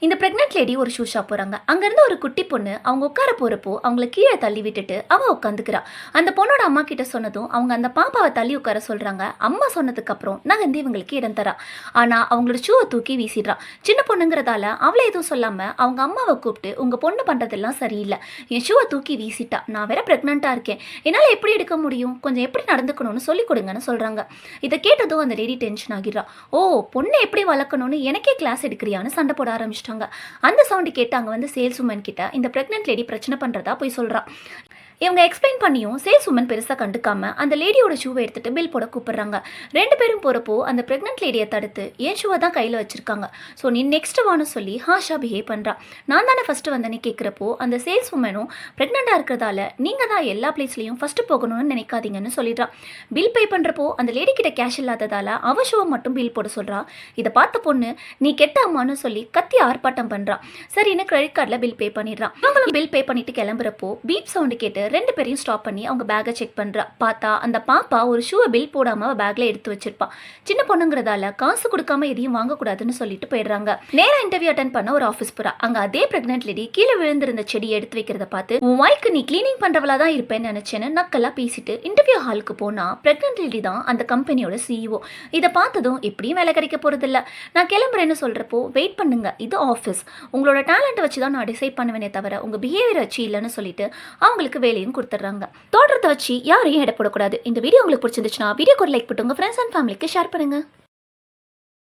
இந்த pregnant lady ஒரு shoe shop போகிறாங்க. அங்கேருந்து ஒரு குட்டி பொண்ணு அவங்க உட்கார போகிறப்போ அவங்கள கீழே தள்ளி விட்டுட்டு அவள் உட்காந்துக்கிறா. அந்த பொண்ணோட அம்மா கிட்ட சொன்னதும் அவங்க அந்த பாப்பாவை தள்ளி உட்கார சொல்கிறாங்க. அம்மா சொன்னதுக்கப்புறம் நகர்ந்து இவங்களுக்கு இடம் தரா. ஆனால் அவங்களோட ஷூவை தூக்கி வீசிடுறா. சின்ன பொண்ணுங்கிறதால அவளை எதுவும் சொல்லாமல் அவங்க அம்மாவை கூப்பிட்டு உங்கள் பொண்ணு பண்ணுறதெல்லாம் சரியில்லை, என் ஷூவை தூக்கி வீசிட்டா, நான் வேற ப்ரெக்னெண்ட்டாக இருக்கேன், என்னால் எப்படி எடுக்க முடியும், கொஞ்சம் எப்படி நடந்துக்கணும்னு சொல்லிக் கொடுங்கன்னு சொல்கிறாங்க. இதை கேட்டதும் அந்த லேடி டென்ஷன் ஆகிடுறா. ஓ, பொண்ணை எப்படி வளர்க்கணும்னு எனக்கே கிளாஸ் எடுக்கிறியான்னு சண்டை போட ஆரம்பிச்சிட்டாங்க. அந்த சவுண்டு கேட்டு அங்கே வந்து சேல்ஸ் உமன் கிட்ட இந்த பிரெக்னென்ட் லேடி பிரச்சனை பண்ணுறதா போய் சொல்கிறா. இவங்க எக்ஸ்பிளைன் பண்ணியும் சேல்ஸ் உமன் பெருசாக கண்டுக்காம அந்த லேடியோட ஷூவை எடுத்துட்டு பில் போட கூப்பிடுறாங்க. ரெண்டு பேரும் போகிறப்போ அந்த ப்ரெக்னென்ட் லேடியை தடுத்து என் ஷூவை தான் கையில் வச்சிருக்காங்க, ஸோ நீ நெக்ஸ்ட் வான்னு சொல்லி ஹாஷா பிஹேவ் பண்ணுறா. நான் தானே ஃபஸ்ட்டு வந்தேன்னு கேட்குறப்போ அந்த சேல்ஸ் உமனும் ப்ரெக்னெண்ட்டாக இருக்கிறதால நீங்கள் தான் எல்லா பிளேஸ்லையும் ஃபஸ்ட்டு போகணும்னு நினைக்காதீங்கன்னு சொல்லிடுறா. பில் பே பண்ணுறப்போ அந்த லேடி கிட்ட கேஷ் இல்லாததால் அவ ஷூவை மட்டும் பில் போட சொல்கிறா. இதை பார்த்த பொண்ணு நீ கெட்ட அம்மான்னு சொல்லி கத்தி ஆர்ப்பாட்டம் பண்ணுறா. சரின்னு கிரெடிட் கார்டில் பில் பே பண்ணிடுறான். இவங்களும் பில் பே பண்ணிட்டு கிளம்புறப்போ பீப் சவுண்டு கேட்டு ரெண்டு பேரையும் ஸ்டாப் பண்ணி அவங்க பேக்கை செக் பண்ணுறா. பார்த்தா அந்த பாப்பா ஒரு ஷூவை பில் போடாமல் பேக்கில் எடுத்து வச்சிருப்பா. சின்ன பொண்ணுங்கிறதால காசு கொடுக்காம எதையும் வாங்கக்கூடாதுன்னு சொல்லிட்டு போயிடுறாங்க. நேராக இன்டர்வியூ அட்டன் பண்ண ஒரு ஆஃபீஸ் போறா. அங்கே அதே பிரெக்னென்ட் லேடி கீழே விழுந்திருந்த செடியை எடுத்து வைக்கிறத பார்த்து உன் வாய்க்கு நீ கிளீனிங் பண்ணுறவளா தான் இருப்பேன்னு நினச்சேன்னு நக்கெல்லாம் பேசிட்டு இன்டர்வியூ ஹாலுக்கு போனால் பிரெக்னென்ட் லேடி தான் அந்த கம்பெனியோட சிஇஓ. இதை பார்த்ததும் எப்படியும் வேலை கிடைக்க போகிறதில்ல, நான் கிளம்புறேன்னு சொல்கிறப்போ வெயிட் பண்ணுங்க, இது ஆஃபீஸ், உங்களோட டேலண்ட்டை வச்சு தான் நான் டிசைட் பண்ணுவேனே தவிர உங்கள் பிஹேவியர் வச்சு இல்லைன்னு சொல்லிட்டு அவங்களுக்கு வேலையும் கொடுத்துட்றாங்க. தோற்றத்தை வச்சு யாரையும் எடை போடக்கூடாது. இந்த வீடியோ உங்களுக்கு பிடிச்சிருந்துச்சுன்னா வீடியோக்கு ஒரு லைக் போட்டு உங்கள் ஃப்ரெண்ட்ஸ் அண்ட் ஃபேமிலிக்கு ஷேர் பண்ணுங்க.